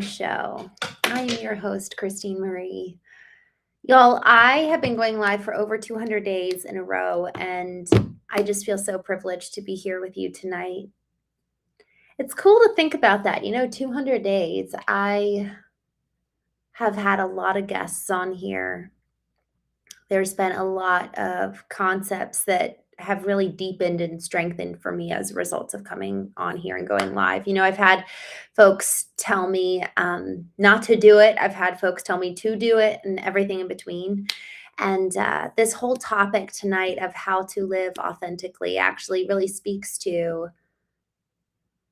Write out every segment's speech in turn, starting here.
show. I am your host, Christene Marie. Y'all, I have been going live for over 200 days in a row, and I just feel so privileged to be here with you tonight. It's cool to think about that. 200 days. I have had a lot of guests on here. There's been a lot of concepts that have really deepened and strengthened for me as a result of coming on here and going live. I've had folks tell me not to do it. I've had folks tell me to do it and everything in between. And this whole topic tonight of how to live authentically actually really speaks to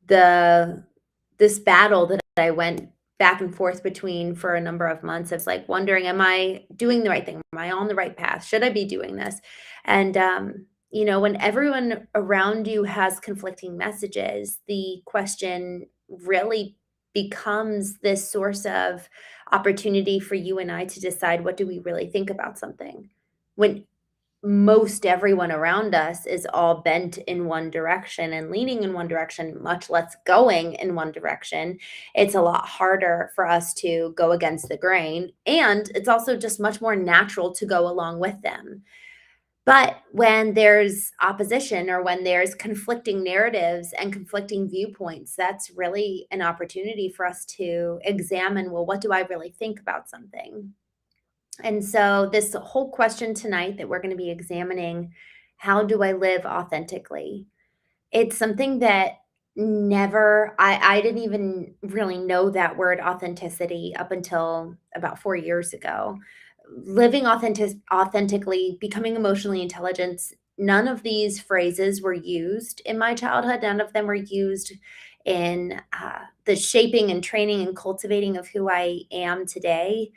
this battle that I went back and forth between for a number of months. It's like wondering, am I doing the right thing? Am I on the right path? Should I be doing this? And when everyone around you has conflicting messages, the question really becomes this source of opportunity for you and I to decide, what do we really think about something? When most everyone around us is all bent in one direction and leaning in one direction, much less going in one direction, it's a lot harder for us to go against the grain. And it's also just much more natural to go along with them. But when there's opposition or when there's conflicting narratives and conflicting viewpoints, that's really an opportunity for us to examine, well, what do I really think about something? And so this whole question tonight that we're going to be examining, how do I live authentically? It's something that I didn't even really know that word authenticity up until about 4 years ago. Living authentically, becoming emotionally intelligent, none of these phrases were used in my childhood. None of them were used in the shaping and training and cultivating of who I am today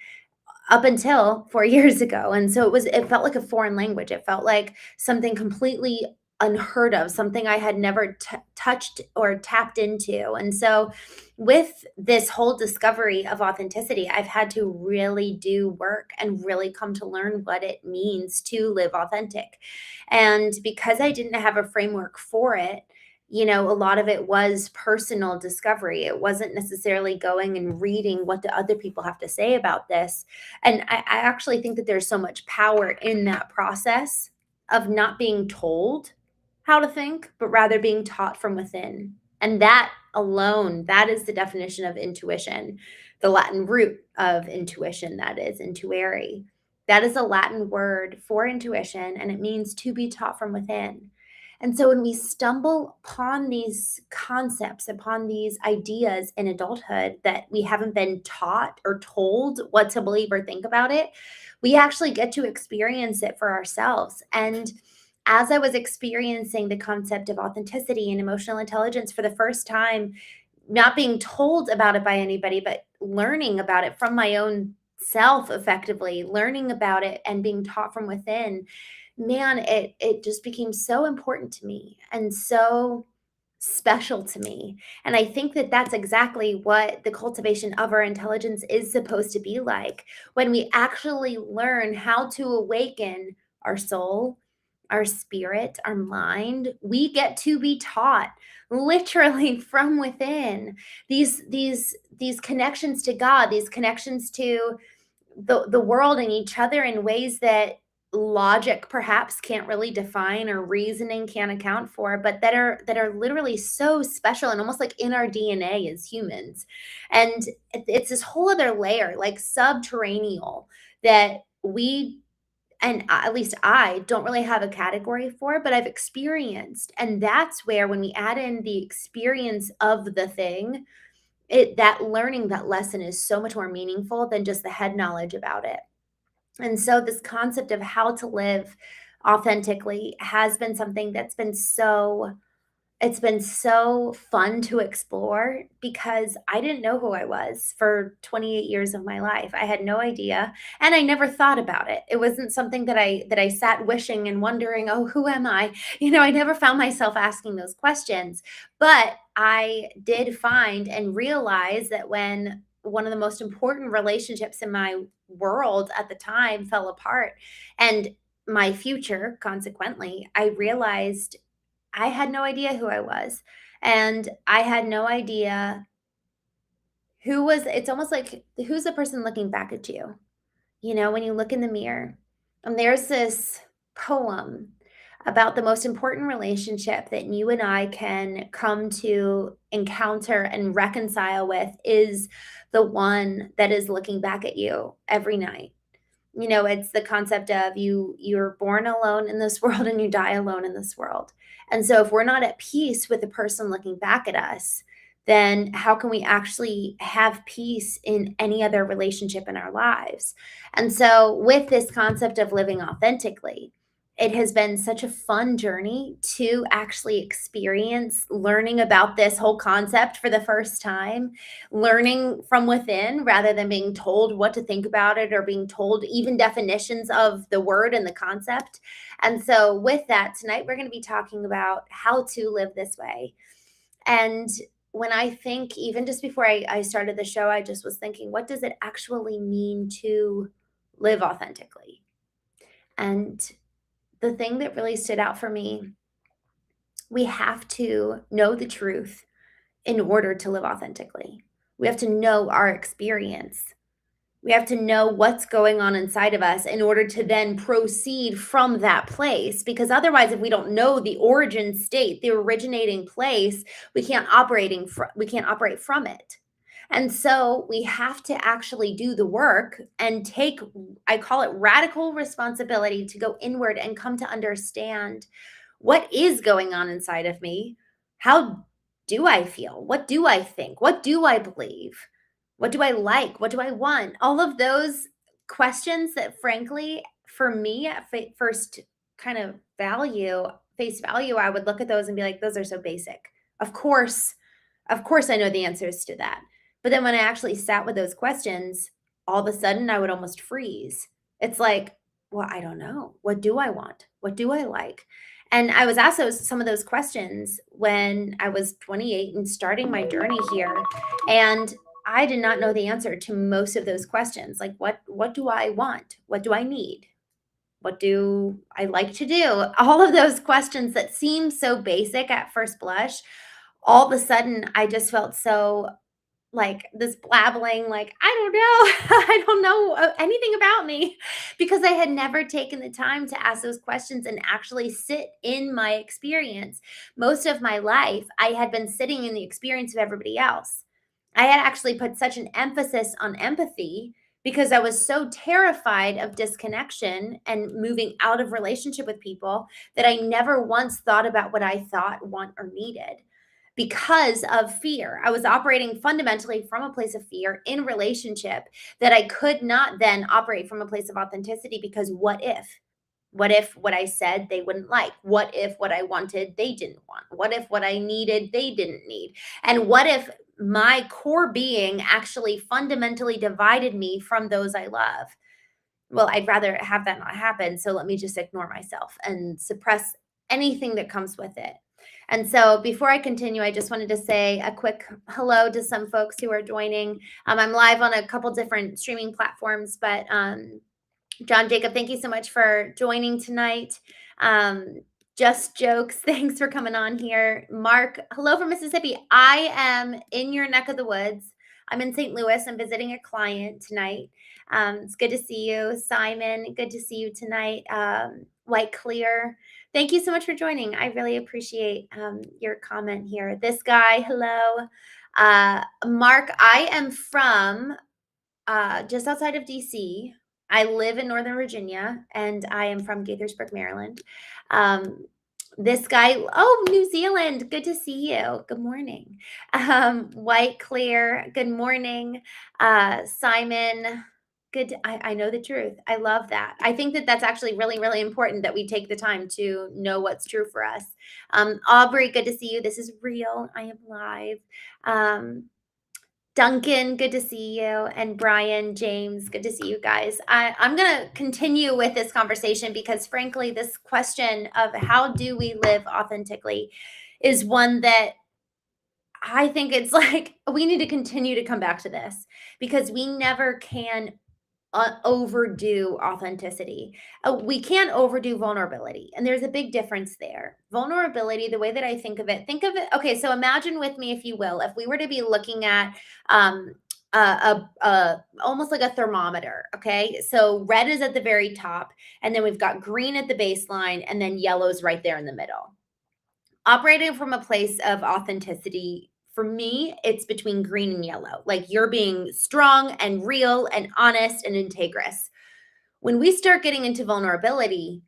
up until 4 years ago. And so it felt like a foreign language. It felt like something completely unheard of, something I had never touched or tapped into. And so with this whole discovery of authenticity, I've had to really do work and really come to learn what it means to live authentic. And because I didn't have a framework for it, a lot of it was personal discovery. It wasn't necessarily going and reading what do other people have to say about this. And I actually think that there's so much power in that process of not being told how to think, but rather being taught from within. And that alone, that is the definition of intuition, the Latin root of intuition, that is intuere. That is a Latin word for intuition, and it means to be taught from within. And so when we stumble upon these concepts, upon these ideas in adulthood that we haven't been taught or told what to believe or think about it, we actually get to experience it for ourselves. And as I was experiencing the concept of authenticity and emotional intelligence for the first time, not being told about it by anybody, but learning about it from my own self, effectively learning about it and being taught from within, man, it just became so important to me and so special to me. And I think that that's exactly what the cultivation of our intelligence is supposed to be like. When we actually learn how to awaken our soul, our spirit, our mind, we get to be taught literally from within these connections to God, these connections to the world and each other in ways that logic perhaps can't really define or reasoning can't account for, but that are literally so special and almost like in our DNA as humans. And it's this whole other layer, like subterranean, that we, and at least I don't really have a category for, but I've experienced. And that's where, when we add in the experience of the thing, that learning, that lesson is so much more meaningful than just the head knowledge about it. And so this concept of how to live authentically has been something that's been it's been so fun to explore, because I didn't know who I was for 28 years of my life. I had no idea, and I never thought about it. It wasn't something that I sat wishing and wondering, "Oh, who am I?" I never found myself asking those questions. But I did find and realize that when one of the most important relationships in my world at the time fell apart, and my future, consequently, I realized I had no idea who I was, and I had no idea it's almost like who's the person looking back at you? You know, when you look in the mirror, and there's this poem about the most important relationship that you and I can come to encounter and reconcile with is the one that is looking back at you every night. You know, it's the concept of you're born alone in this world and you die alone in this world. And so if we're not at peace with the person looking back at us, then how can we actually have peace in any other relationship in our lives? And so with this concept of living authentically, it has been such a fun journey to actually experience learning about this whole concept for the first time, learning from within rather than being told what to think about it or being told even definitions of the word and the concept. And so, with that, tonight we're going to be talking about how to live this way. And when I think, even just before I started the show, I just was thinking, what does it actually mean to live authentically? And the thing that really stood out for me, we have to know the truth in order to live authentically. We have to know our experience. We have to know what's going on inside of us in order to then proceed from that place. Because otherwise, if we don't know the origin state, the originating place, we can't operate from it. And so we have to actually do the work and take, I call it radical responsibility, to go inward and come to understand what is going on inside of me. How do I feel? What do I think? What do I believe? What do I like? What do I want? All of those questions that, frankly, for me, at first kind of face value, I would look at those and be like, those are so basic. Of course, of course, I know the answers to that. But then when I actually sat with those questions, all of a sudden I would almost freeze. It's like, well, I don't know. What do I want? What do I like? And I was asked some of those questions when I was 28 and starting my journey here. And I did not know the answer to most of those questions. Like, what do I want? What do I need? What do I like to do? All of those questions that seem so basic at first blush, all of a sudden I just felt so like this blabbling, like, I don't know, I don't know anything about me, because I had never taken the time to ask those questions and actually sit in my experience. Most of my life, I had been sitting in the experience of everybody else. I had actually put such an emphasis on empathy because I was so terrified of disconnection and moving out of relationship with people that I never once thought about what I thought, want, or needed because of fear. I was operating fundamentally from a place of fear in relationship that I could not then operate from a place of authenticity, because what if? What if what I said they wouldn't like? What if what I wanted they didn't want? What if what I needed they didn't need? And what if my core being actually fundamentally divided me from those I love? Well, I'd rather have that not happen. So let me just ignore myself and suppress anything that comes with it. And so before I continue, I just wanted to say a quick hello to some folks who are joining. I'm live on a couple different streaming platforms, but John Jacob, thank you so much for joining tonight. Just Jokes, thanks for coming on here. Mark, hello from Mississippi. I am in your neck of the woods. I'm in St. Louis. I'm visiting a client tonight. It's good to see you. Simon, good to see you tonight. White Clear, thank you so much for joining. I really appreciate your comment here. This guy, hello. Mark, I am from just outside of DC. I live in Northern Virginia, and I am from Gaithersburg, Maryland. This guy, oh, New Zealand, good to see you. Good morning. White Clear, good morning. Simon, I know the truth. I love that. I think that that's actually really, really important that we take the time to know what's true for us. Aubrey, good to see you. This is real. I am live. Duncan, good to see you. And Brian, James, good to see you guys. I'm going to continue with this conversation because, frankly, this question of how do we live authentically is one that I think it's like we need to continue to come back to this, because we never can overdo authenticity. We can't overdo vulnerability. And there's a big difference there. Vulnerability, the way that I think of it, okay, so imagine with me, if you will, if we were to be looking at almost like a thermometer. Okay. So red is at the very top, and then we've got green at the baseline, and then yellow's right there in the middle. Operating from a place of authenticity, for me, it's between green and yellow. Like you're being strong and real and honest and integrous. When we start getting into vulnerability,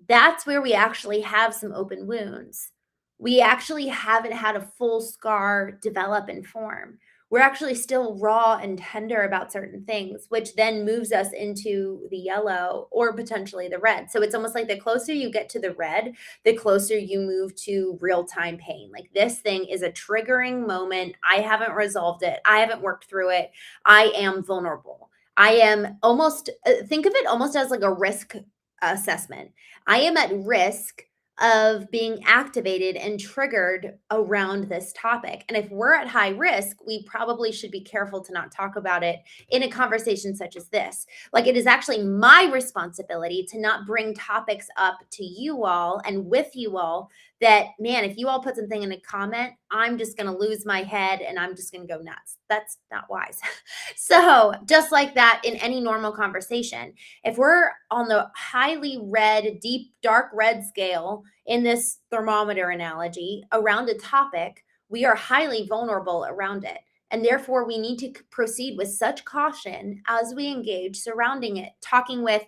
that's where we actually have some open wounds. We actually haven't had a full scar develop and form. We're actually still raw and tender about certain things, which then moves us into the yellow or potentially the red. So it's almost like the closer you get to the red, the closer you move to real time pain. Like this thing is a triggering moment. I haven't resolved it. I haven't worked through it. I am vulnerable. I am almost, think of it almost as like a risk assessment. I am at risk of being activated and triggered around this topic. And if we're at high risk, we probably should be careful to not talk about it in a conversation such as this. Like it is actually my responsibility to not bring topics up to you all and with you all that, man, if you all put something in a comment, I'm just going to lose my head and I'm just going to go nuts. That's not wise. So just like that in any normal conversation, if we're on the highly red, deep, dark red scale in this thermometer analogy around a topic, we are highly vulnerable around it. And therefore, we need to proceed with such caution as we engage surrounding it, talking with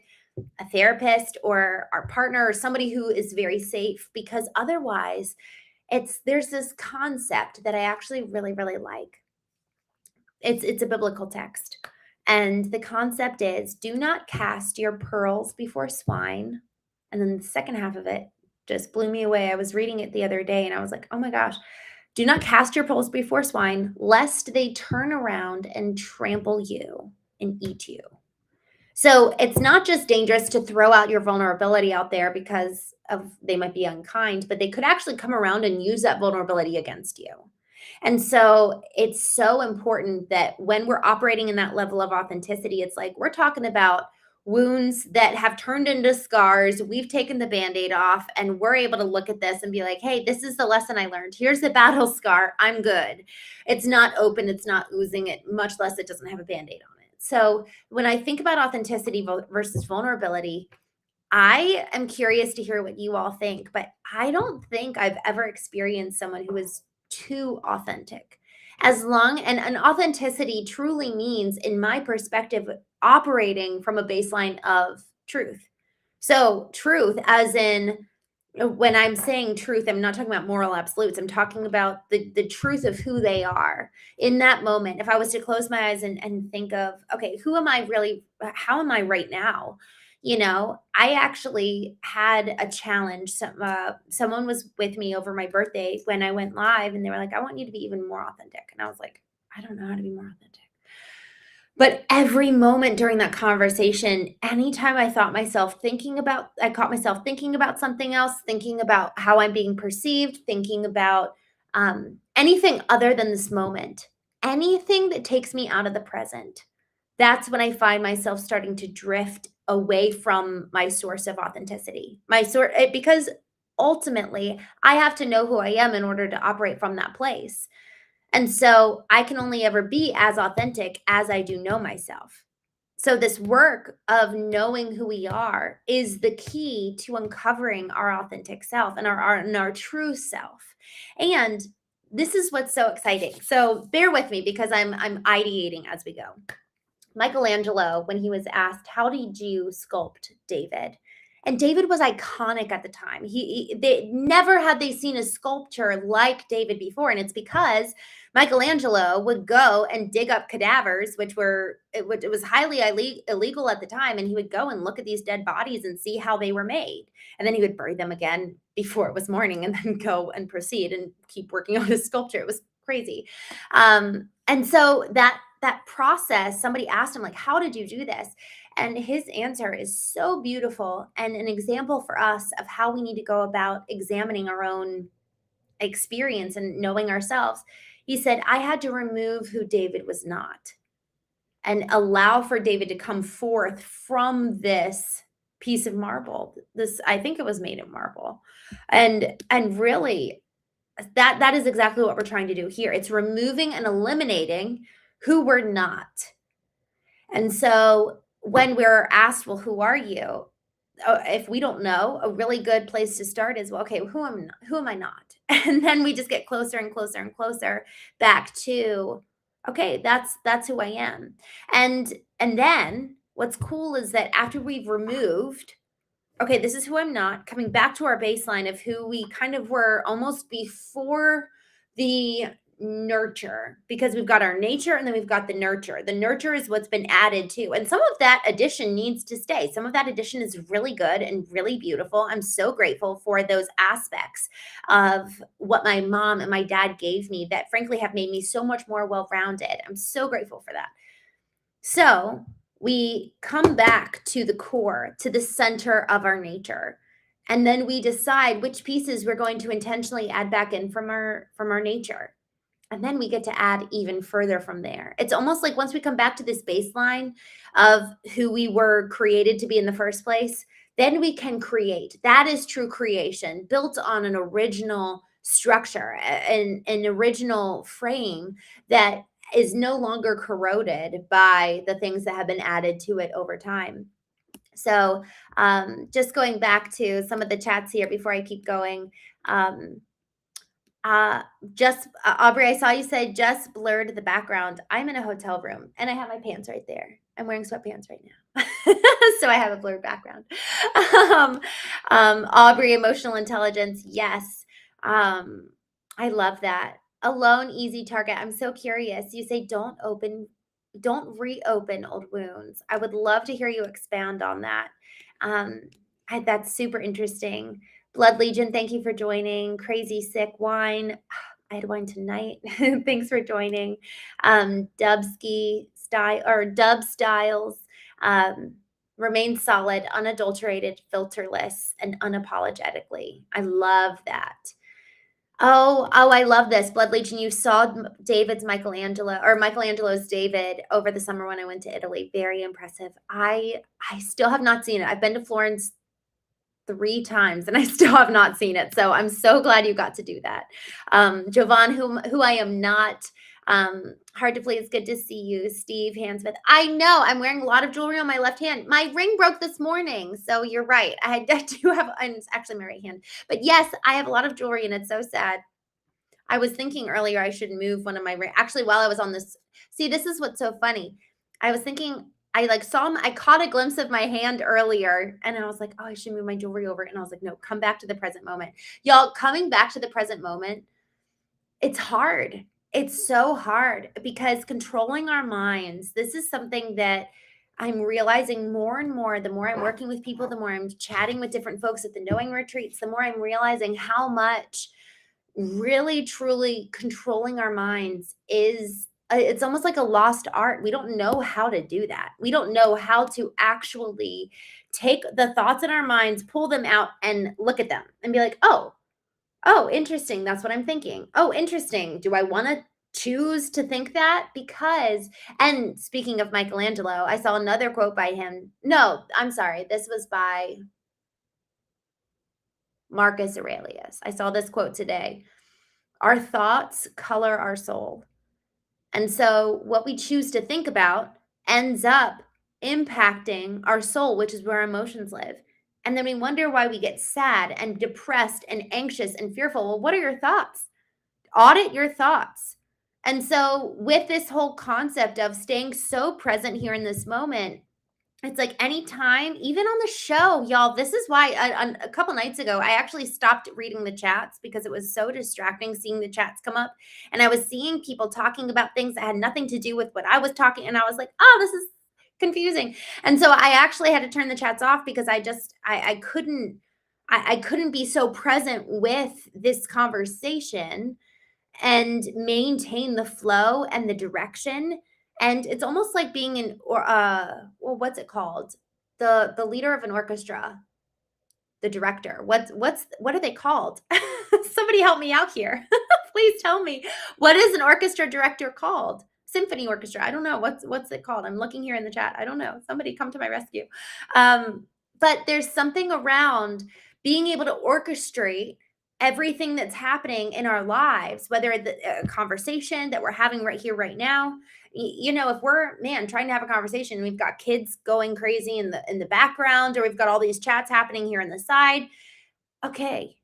a therapist or our partner or somebody who is very safe, because otherwise there's this concept that I actually really, really like. It's a biblical text. And the concept is, do not cast your pearls before swine. And then the second half of it just blew me away. I was reading it the other day and I was like, oh my gosh, do not cast your pearls before swine, lest they turn around and trample you and eat you. So it's not just dangerous to throw out your vulnerability out there because they might be unkind, but they could actually come around and use that vulnerability against you. And so it's so important that when we're operating in that level of authenticity, it's like we're talking about wounds that have turned into scars. We've taken the Band-Aid off and we're able to look at this and be like, hey, this is the lesson I learned. Here's the battle scar. I'm good. It's not open. It's not oozing it, much less it doesn't have a Band-Aid on it. So when I think about authenticity versus vulnerability, I am curious to hear what you all think, but I don't think I've ever experienced someone who is too authentic. And authenticity truly means, in my perspective, operating from a baseline of truth. So truth, as in when I'm saying truth, I'm not talking about moral absolutes. I'm talking about the truth of who they are in that moment. If I was to close my eyes and think of, okay, who am I really? How am I right now? I actually had a challenge. Someone was with me over my birthday when I went live, and they were like, I want you to be even more authentic. And I was like, I don't know how to be more authentic. But every moment during that conversation, anytime I caught myself thinking about something else, thinking about how I'm being perceived, thinking about anything other than this moment, anything that takes me out of the present, that's when I find myself starting to drift away from my source of authenticity. Because ultimately, I have to know who I am in order to operate from that place. And so I can only ever be as authentic as I do know myself. So this work of knowing who we are is the key to uncovering our authentic self and our true self. And this is what's so exciting. So bear with me because I'm ideating as we go. Michelangelo, when he was asked, how did you sculpt David? And David was iconic at the time. They never had they seen a sculpture like David before. And it's because Michelangelo would go and dig up cadavers, which was highly illegal at the time. And he would go and look at these dead bodies and see how they were made. And then he would bury them again before it was morning and then go and proceed and keep working on his sculpture. It was crazy. And so that process, somebody asked him, like, how did you do this? And his answer is so beautiful and an example for us of how we need to go about examining our own experience and knowing ourselves. He said, I had to remove who David was not and allow for David to come forth from this piece of marble. I think it was made of marble. And really, that is exactly what we're trying to do here. It's removing and eliminating who we're not. And so when we're asked, well, who are you? If we don't know, a really good place to start is, well, okay, who am I not? And then we just get closer and closer and closer back to, okay, that's who I am. And then what's cool is that after we've removed, okay, this is who I'm not, coming back to our baseline of who we kind of were almost before the nurture, because we've got our nature and then we've got the nurture. The nurture is what's been added to, and some of that addition needs to stay. Some of that addition is really good and really beautiful. I'm so grateful for those aspects of what my mom and my dad gave me that frankly have made me so much more well-rounded. I'm so grateful for that. So we come back to the core, to the center of our nature. And then we decide which pieces we're going to intentionally add back in from our nature. And then we get to add even further from there. It's almost like once we come back to this baseline of who we were created to be in the first place, then we can create. That is true creation, built on an original structure, an original frame that is no longer corroded by the things that have been added to it over time. So just going back to some of the chats here before I keep going. Just Aubrey, I saw you say just blurred the background. I'm in a hotel room and I have my pants right there. I'm wearing sweatpants right now. So I have a blurred background. Aubrey, emotional intelligence. Yes. I love that. Alone, easy target. I'm so curious. You say don't reopen old wounds. I would love to hear you expand on that. That's super interesting. Blood Legion, thank you for joining. Crazy Sick Wine. I had wine tonight. Thanks for joining. Dubski style or Dub Styles. Remain solid, unadulterated, filterless, and unapologetically. I love that. Oh, I love this. Blood Legion, you saw David's Michelangelo or Michelangelo's David over the summer when I went to Italy. Very impressive. I still have not seen it. I've been to Florence 3 times and I still have not seen it. So I'm so glad you got to do that. Jovan, who I am not, hard to please, good to see you. Steve Hansmith. I know I'm wearing a lot of jewelry on my left hand. My ring broke this morning. So you're right. I do have, and it's actually my right hand, but yes, I have a lot of jewelry and it's so sad. I was thinking earlier I should move one of my actually while I was on this. See, this is what's so funny. I was thinking I caught a glimpse of my hand earlier and I was like, oh, I should move my jewelry over. And I was like, no, come back to the present moment. Y'all, coming back to the present moment, it's hard. It's so hard because controlling our minds, this is something that I'm realizing more and more. The more I'm working with people, the more I'm chatting with different folks at the knowing retreats, the more I'm realizing how much really truly controlling our minds is it's almost like a lost art. We don't know how to do that. We don't know how to actually take the thoughts in our minds, pull them out and look at them and be like, oh, interesting. That's what I'm thinking. Oh, interesting. Do I want to choose to think that? Because, and speaking of Michelangelo, I saw another quote by him. No, I'm sorry. This was by Marcus Aurelius. I saw this quote today. Our thoughts color our soul. And so what we choose to think about ends up impacting our soul, which is where our emotions live. And then we wonder why we get sad and depressed and anxious and fearful. Well, what are your thoughts? Audit your thoughts. And so with this whole concept of staying so present here in this moment, it's like anytime, even on the show, y'all, this is why a couple nights ago, I actually stopped reading the chats because it was so distracting seeing the chats come up. And I was seeing people talking about things that had nothing to do with what I was talking. And I was like, oh, this is confusing. And so I actually had to turn the chats off because I couldn't be so present with this conversation and maintain the flow and the direction. And it's almost like being in well, what's it called? The leader of an orchestra, the director. What are they called? Somebody help me out here. Please tell me. What is an orchestra director called? Symphony orchestra. I don't know. What's it called? I'm looking here in the chat. I don't know. Somebody come to my rescue. But there's something around being able to orchestrate everything that's happening in our lives, whether the conversation that we're having right here, right now, if we're trying to have a conversation, we've got kids going crazy in the background, or we've got all these chats happening here on the side. Okay,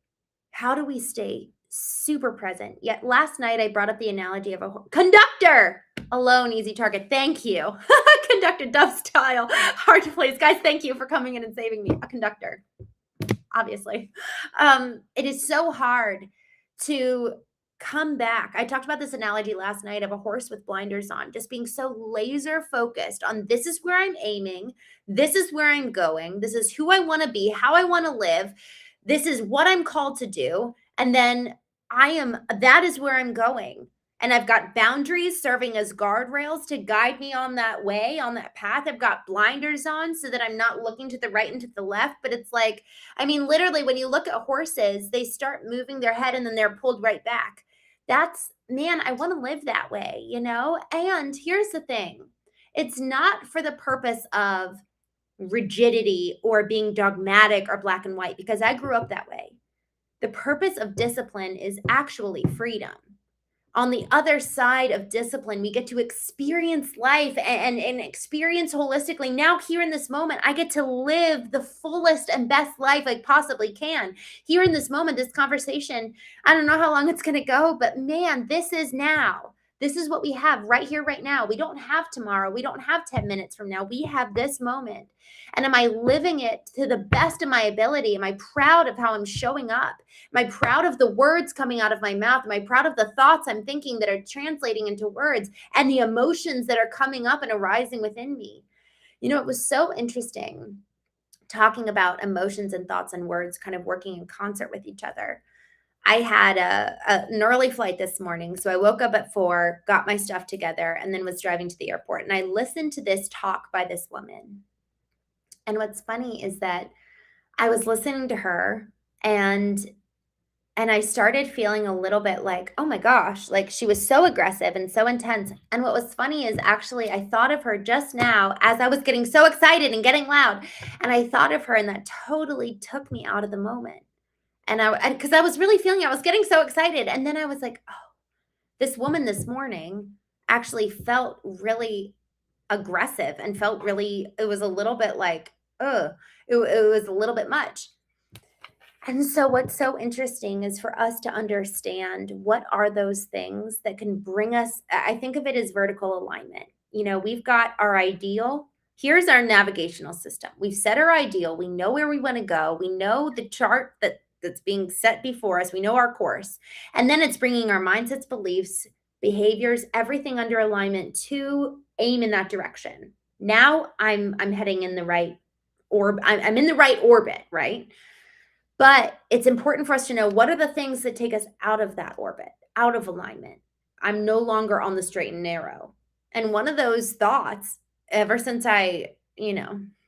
how do we stay super present? Yet last night I brought up the analogy of a conductor. Alone, easy target. Thank you. Conductor Dove style. Hard to place. Guys, thank you for coming in and saving me. A conductor. Obviously. It is so hard to come back. I talked about this analogy last night of a horse with blinders on, just being so laser focused on this is where I'm aiming. This is where I'm going. This is who I want to be, how I want to live. This is what I'm called to do. And then that is where I'm going. And I've got boundaries serving as guardrails to guide me on that way, on that path. I've got blinders on so that I'm not looking to the right and to the left. But it's like, literally, when you look at horses, they start moving their head and then they're pulled right back. I want to live that way, And here's the thing. It's not for the purpose of rigidity or being dogmatic or black and white, because I grew up that way. The purpose of discipline is actually freedom. On the other side of discipline, we get to experience life and experience holistically. Now, here in this moment, I get to live the fullest and best life I possibly can. Here in this moment, this conversation, I don't know how long it's going to go, but this is now. This is what we have right here, right now. We don't have tomorrow. We don't have 10 minutes from now. We have this moment. And am I living it to the best of my ability? Am I proud of how I'm showing up? Am I proud of the words coming out of my mouth? Am I proud of the thoughts I'm thinking that are translating into words and the emotions that are coming up and arising within me? It was so interesting talking about emotions and thoughts and words kind of working in concert with each other. I had an early flight this morning. So I woke up at 4, got my stuff together, and then was driving to the airport. And I listened to this talk by this woman. And what's funny is that I was listening to her and I started feeling a little bit like, oh my gosh, like she was so aggressive and so intense. And what was funny is actually I thought of her just now as I was getting so excited and getting loud. And I thought of her, and that totally took me out of the moment. And because I was really feeling it, I was getting so excited. And then I was like, oh, this woman this morning actually felt really aggressive and it was a little bit like, it was a little bit much. And so what's so interesting is for us to understand what are those things that can bring us, I think of it as vertical alignment. We've got our ideal. Here's our navigational system. We've set our ideal. We know where we want to go. We know the chart that's being set before us. We know our course. And then it's bringing our mindsets, beliefs, behaviors, everything under alignment to aim in that direction. Now I'm heading in the right I'm in the right orbit, right? But it's important for us to know what are the things that take us out of that orbit, out of alignment. I'm no longer on the straight and narrow. And one of those thoughts, ever since I,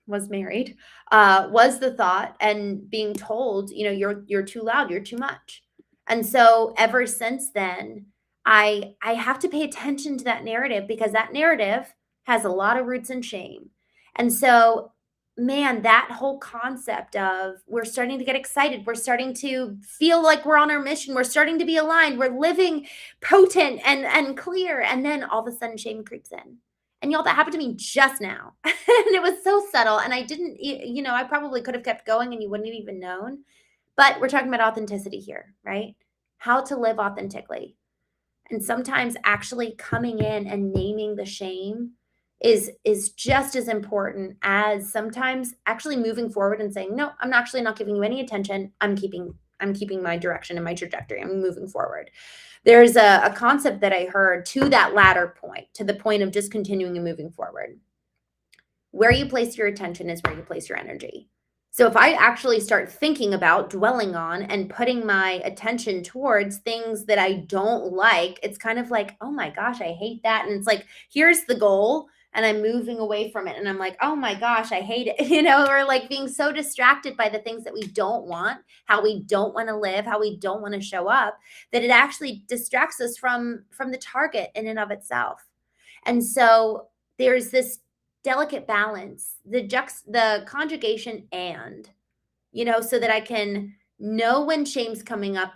was married, was the thought and being told, you're too loud, you're too much. And so ever since then, I have to pay attention to that narrative, because that narrative has a lot of roots in shame. And so that whole concept of we're starting to get excited. We're starting to feel like we're on our mission. We're starting to be aligned. We're living potent and clear. And then all of a sudden shame creeps in. And y'all, that happened to me just now. And it was so subtle. And I didn't, I probably could have kept going and you wouldn't have even known. But we're talking about authenticity here, right? How to live authentically. And sometimes actually coming in and naming the shame is just as important as sometimes actually moving forward and saying, no, I'm actually not giving you any attention. I'm keeping my direction and my trajectory. I'm moving forward. There's a concept that I heard to that latter point, to the point of just continuing and moving forward. Where you place your attention is where you place your energy. So if I actually start thinking about, dwelling on, and putting my attention towards things that I don't like, it's kind of like, oh my gosh, I hate that. And it's like, here's the goal. And I'm moving away from it. And I'm like, oh my gosh, I hate it. Or like being so distracted by the things that we don't want, how we don't want to live, how we don't want to show up, that it actually distracts us from the target in and of itself. And so there's this delicate balance, the conjugation and, so that I can know when shame's coming up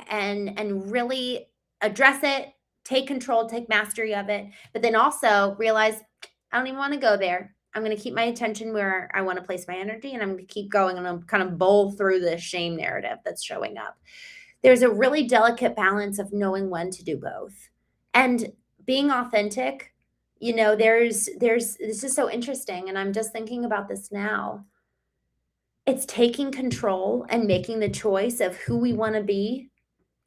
and really address it, take control, take mastery of it, but then also realize I don't even want to go there. I'm going to keep my attention where I want to place my energy, and I'm going to keep going, and I'm kind of bowl through this shame narrative that's showing up. There's a really delicate balance of knowing when to do both. And being authentic, there's this is so interesting, and I'm just thinking about this now. It's taking control and making the choice of who we want to be,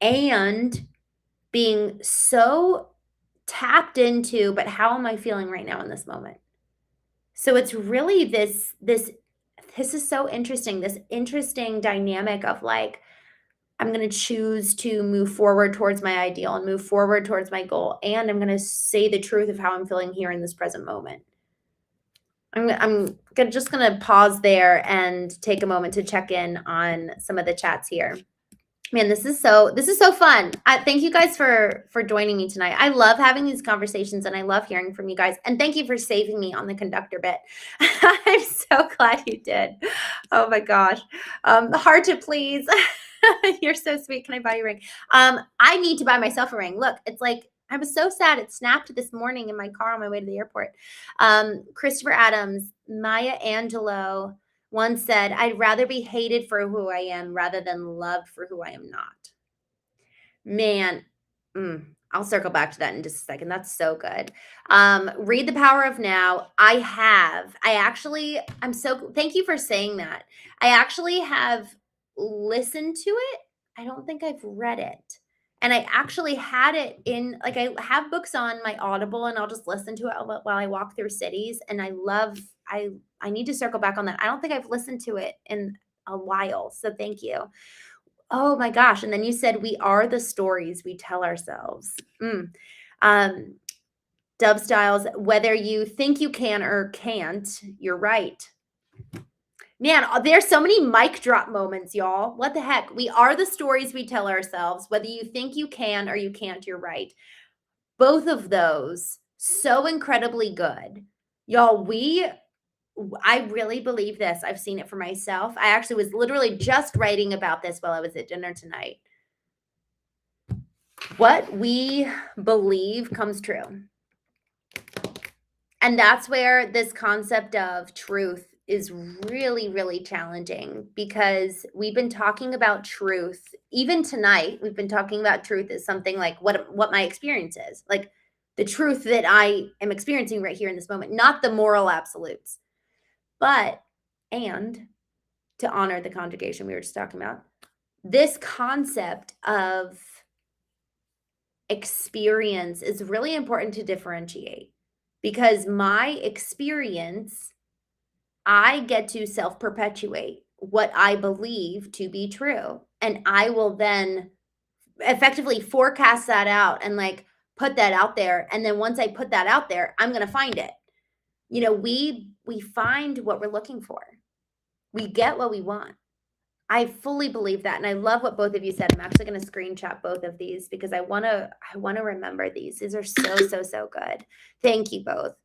and being so tapped into, but how am I feeling right now in this moment? So it's really this is so interesting, this interesting dynamic of like, I'm going to choose to move forward towards my ideal and move forward towards my goal, and I'm going to say the truth of how I'm feeling here in this present moment. Just going to pause there and take a moment to check in on some of the chats here. Man, this is so fun. Thank you guys for joining me tonight. I love having these conversations, and I love hearing from you guys. And thank you for saving me on the conductor bit. I'm so glad you did. Oh my gosh. Hard to please. You're so sweet. Can I buy you a ring? I need to buy myself a ring. Look, it's like, I was so sad. It snapped this morning in my car on my way to the airport. Christopher Adams, Maya Angelou once said, I'd rather be hated for who I am rather than loved for who I am not. Man, I'll circle back to that in just a second. That's so good. Read The Power of Now. Thank you for saying that. I actually have listened to it. I don't think I've read it. And I actually had it in, like, I have books on my Audible, and I'll just listen to it while I walk through cities. And I need to circle back on that. I don't think I've listened to it in a while. So thank you. Oh my gosh. And then you said, we are the stories we tell ourselves. Dub Styles, whether you think you can or can't, you're right. Man, there's so many mic drop moments, y'all. What the heck? We are the stories we tell ourselves. Whether you think you can or you can't, you're right. Both of those, so incredibly good. Y'all, I really believe this. I've seen it for myself. I actually was literally just writing about this while I was at dinner tonight. What we believe comes true. And that's where this concept of truth is really, really challenging, because we've been talking about truth. Even tonight, we've been talking about truth as something like what my experience is, like the truth that I am experiencing right here in this moment, not the moral absolutes. And to honor the conjugation we were just talking about, this concept of experience is really important to differentiate, because my experience, I get to self-perpetuate what I believe to be true. And I will then effectively forecast that out and like put that out there. And then once I put that out there, I'm going to find it. We find what we're looking for. We get what we want. I fully believe that. And I love what both of you said. I'm actually going to screenshot both of these because I want to remember these. These are so good. Thank you both.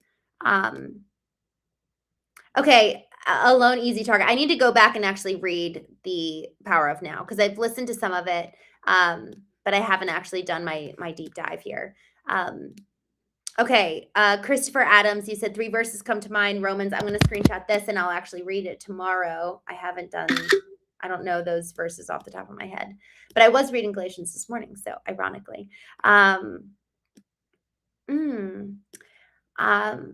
Okay, Alone Easy Target. I need to go back and actually read The Power of Now, because I've listened to some of it, but I haven't actually done my deep dive here. Okay, Christopher Adams, you said 3 verses come to mind. Romans, I'm going to screenshot this and I'll actually read it tomorrow. I don't know those verses off the top of my head, but I was reading Galatians this morning, so ironically.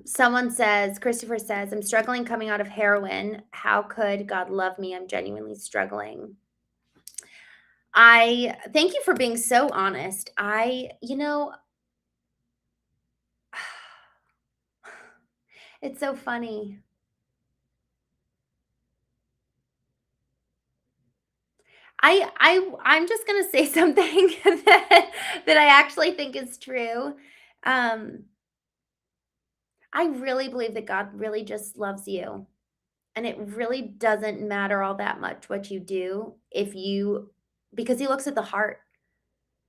Someone says, Christopher says, I'm struggling coming out of heroin. How could God love me? I'm genuinely struggling. I thank you for being so honest. It's so funny. I'm just gonna say something that I actually think is true. I really believe that God really just loves you. And it really doesn't matter all that much what you do because he looks at the heart.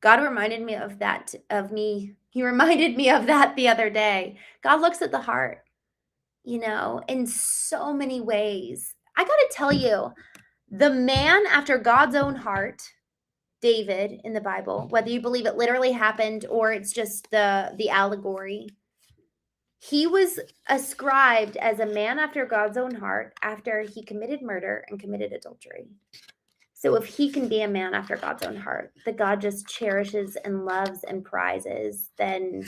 God reminded me of that, He reminded me of that the other day. God looks at the heart, in so many ways. I got to tell you, the man after God's own heart David in the Bible, whether you believe it literally happened or it's just the allegory, he was ascribed as a man after God's own heart after he committed murder and committed adultery. So if he can be a man after God's own heart, that God just cherishes and loves and prizes, then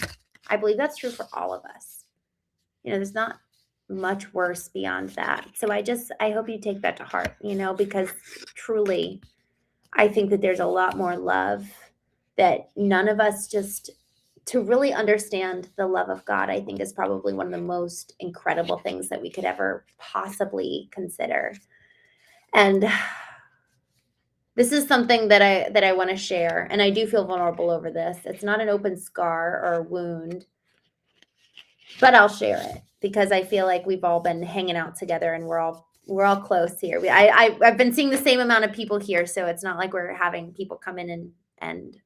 I believe that's true for all of us. There's not much worse beyond that. So I hope you take that to heart, because truly, I think that there's a lot more love that none of us to really understand the love of God, I think is probably one of the most incredible things that we could ever possibly consider. And this is something that I want to share, and I do feel vulnerable over this. It's not an open scar or wound, but I'll share it because I feel like we've all been hanging out together and we're all close here. I've been seeing the same amount of people here, so it's not like we're having people come in and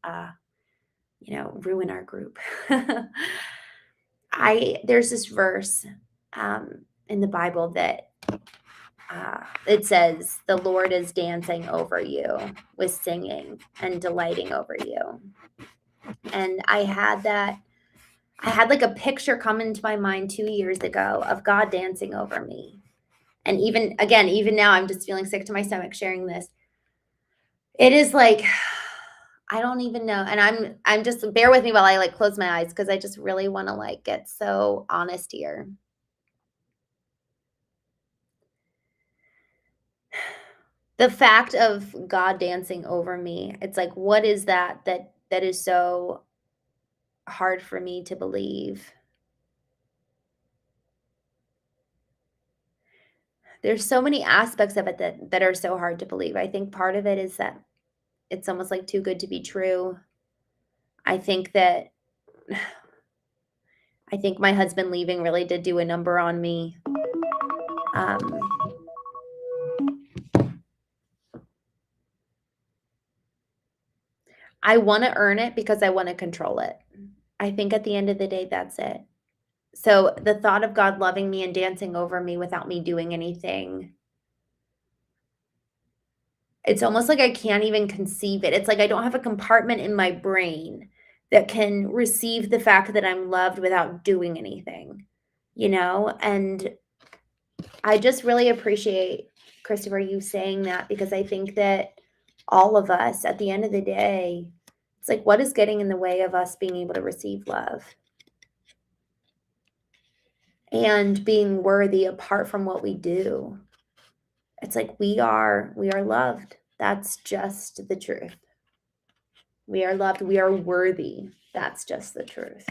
ruin our group. There's this verse in the Bible that it says, "The Lord is dancing over you with singing and delighting over you." And I had like a picture come into my mind 2 years ago of God dancing over me. And even now, I'm just feeling sick to my stomach sharing this. It is like, I don't even know. And I'm just, bear with me while I like close my eyes, because I just really want to like get so honest here. The fact of God dancing over me, it's like, what is that is so hard for me to believe? There's so many aspects of it that are so hard to believe. I think part of it is that it's almost like too good to be true. I think my husband leaving really did do a number on me. I want to earn it because I want to control it. I think at the end of the day, that's it. So the thought of God loving me and dancing over me without me doing anything, it's almost like I can't even conceive it. It's like I don't have a compartment in my brain that can receive the fact that I'm loved without doing anything, And I just really appreciate, Christopher, you saying that, because I think that all of us, at the end of the day, it's like, what is getting in the way of us being able to receive love and being worthy apart from what we do? It's like we are loved. That's just the truth. We are loved. We are worthy. That's just the truth.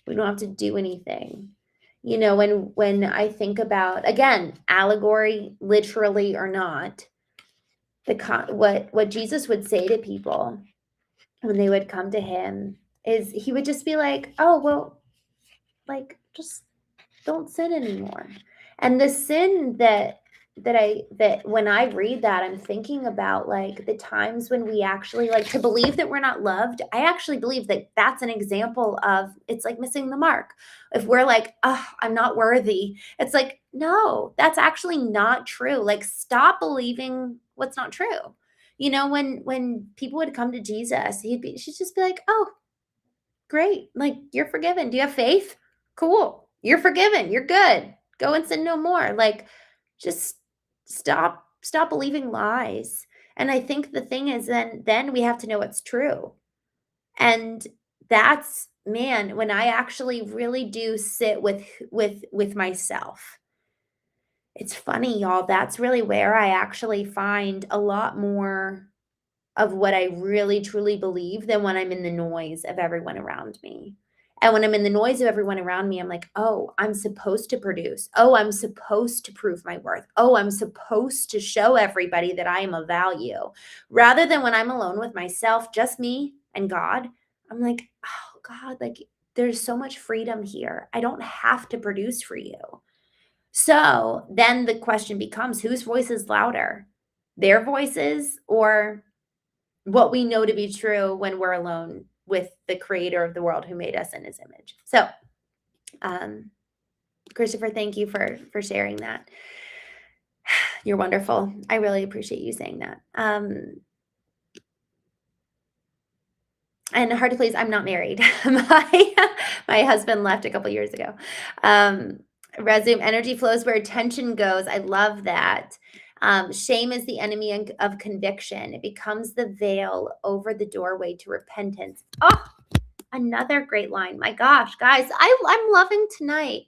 We don't have to do anything. When I think about, again, allegory, literally or not, what Jesus would say to people when they would come to him is he would just be like, "Oh, well, like, just don't sin anymore." And the sin that when I read that, I'm thinking about like the times when we actually like to believe that we're not loved. I actually believe that that's an example of, it's like missing the mark. If we're like, "Oh, I'm not worthy," it's like, no, that's actually not true. Like, stop believing what's not true. When people would come to Jesus, she'd just be like, "Oh, great. Like, you're forgiven. Do you have faith? Cool. You're forgiven. You're good. Go and sin no more." Like, just stop believing lies. And I think the thing is, then we have to know what's true. And that's, man, when I actually really do sit with myself. It's funny, y'all. That's really where I actually find a lot more of what I really truly believe than when I'm in the noise of everyone around me. And when I'm in the noise of everyone around me, I'm like, "Oh, I'm supposed to produce. Oh, I'm supposed to prove my worth. Oh, I'm supposed to show everybody that I am of value." Rather than when I'm alone with myself, just me and God, I'm like, "Oh, God, like, there's so much freedom here. I don't have to produce for you." So then the question becomes, whose voice is louder? Their voices, or what we know to be true when we're alone with the creator of the world who made us in his image? So, Christopher, thank you for sharing that. You're wonderful. I really appreciate you saying that. And hard to please, I'm not married. My husband left a couple years ago. Um, Resume, energy flows where attention goes. I love that. Shame is the enemy of conviction. It becomes the veil over the doorway to repentance. Oh, another great line. My gosh, guys, I'm loving tonight.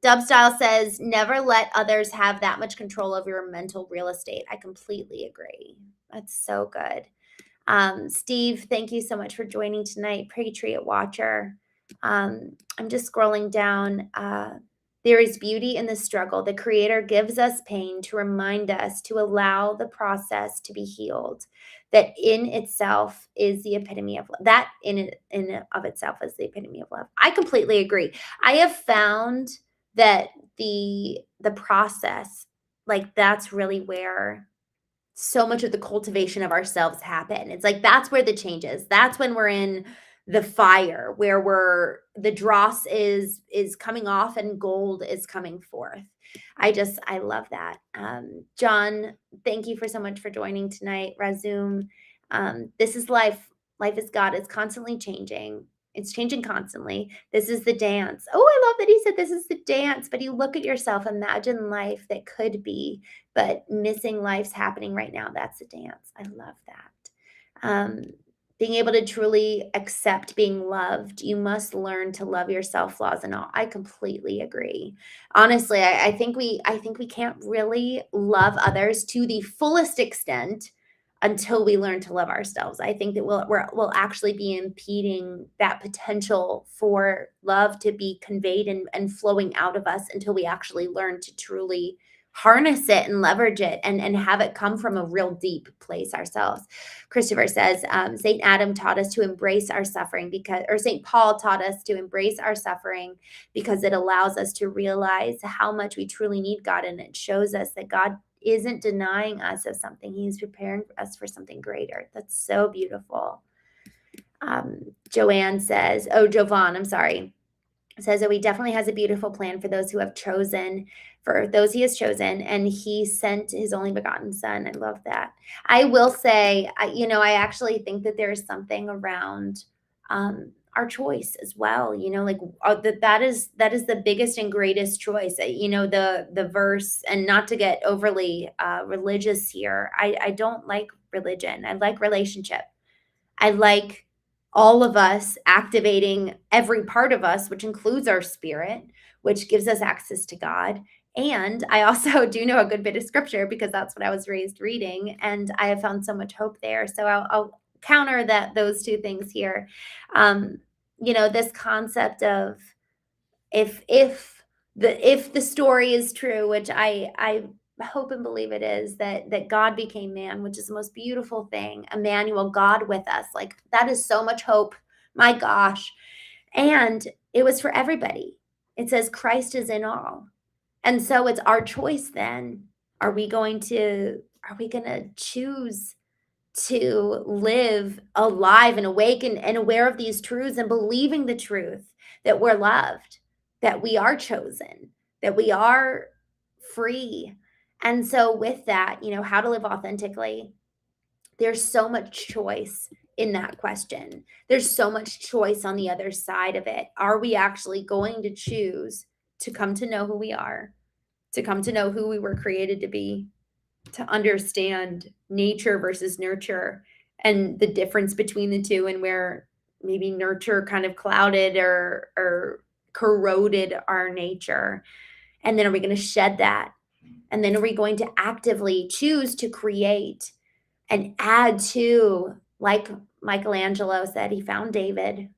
Dub Style says, never let others have that much control over your mental real estate. I completely agree. That's so good. Steve, thank you so much for joining tonight. Patriot Watcher. I'm just scrolling down. There is beauty in the struggle. The Creator gives us pain to remind us to allow the process to be healed. That in itself is the epitome of love. That in of itself is the epitome of love. I completely agree. I have found that the process, like that's really where so much of the cultivation of ourselves happen. It's like that's where the change is. That's when we're in the fire, where the dross is coming off and gold is coming forth. I love that. John, thank you for so much for joining tonight. Resume. This is life. Life is God. It's constantly changing. It's changing constantly. This is the dance. Oh, I love that he said this is the dance. But you look at yourself, imagine life that could be, but missing life's happening right now. That's the dance. I love that. Being able to truly accept being loved, you must learn to love yourself, flaws and all. I completely agree. Honestly, I think we can't really love others to the fullest extent until we learn to love ourselves. I think that we'll actually be impeding that potential for love to be conveyed and flowing out of us until we actually learn to truly harness it and leverage it and have it come from a real deep place ourselves. Christopher says, St. Adam taught us to embrace our suffering or St. Paul taught us to embrace our suffering because it allows us to realize how much we truly need God. And it shows us that God isn't denying us of something. He's preparing us for something greater. That's so beautiful. Joanne says, Jovan, I'm sorry, says that he definitely has a beautiful plan for those he has chosen, and he sent his only begotten son. I love that. I will say, I actually think that there is something around our choice as well. Like that is the biggest and greatest choice. The verse, and not to get overly religious here. I don't like religion. I like relationship. I like all of us activating every part of us, which includes our spirit, which gives us access to God. And I also do know a good bit of scripture because that's what I was raised reading, and I have found so much hope there. So I'll counter those two things here. This concept of if the story is true, which I hope and believe it is, that God became man, which is the most beautiful thing. Emmanuel, God with us. Like that is so much hope. My gosh. And it was for everybody. It says Christ is in all. And so it's our choice then. Are we going to choose to live alive and awake and aware of these truths and believing the truth that we're loved, that we are chosen, that we are free? And so with that, how to live authentically, there's so much choice in that question. There's so much choice on the other side of it. Are we actually going to choose to come to know who we are, to come to know who we were created to be, to understand nature versus nurture and the difference between the two, and where maybe nurture kind of clouded or corroded our nature? And then are we going to shed that? And then are we going to actively choose to create and add to, like Michelangelo said, he found David.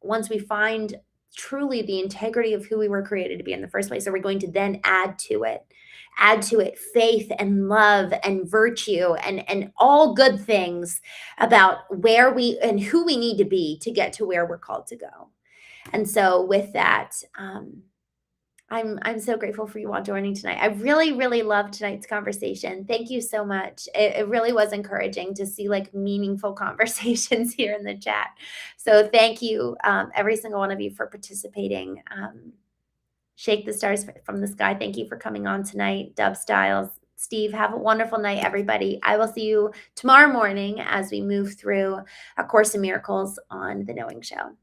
Once we find truly the integrity of who we were created to be in the first place, are we going to then add to it faith and love and virtue and all good things about where we and who we need to be to get to where we're called to go? And so with that, I'm so grateful for you all joining tonight. I really, really loved tonight's conversation. Thank you so much. It really was encouraging to see like meaningful conversations here in the chat. So thank you, every single one of you, for participating. Shake the Stars from the Sky, thank you for coming on tonight. Dub Styles, Steve, have a wonderful night, everybody. I will see you tomorrow morning as we move through A Course in Miracles on The Knowing Show.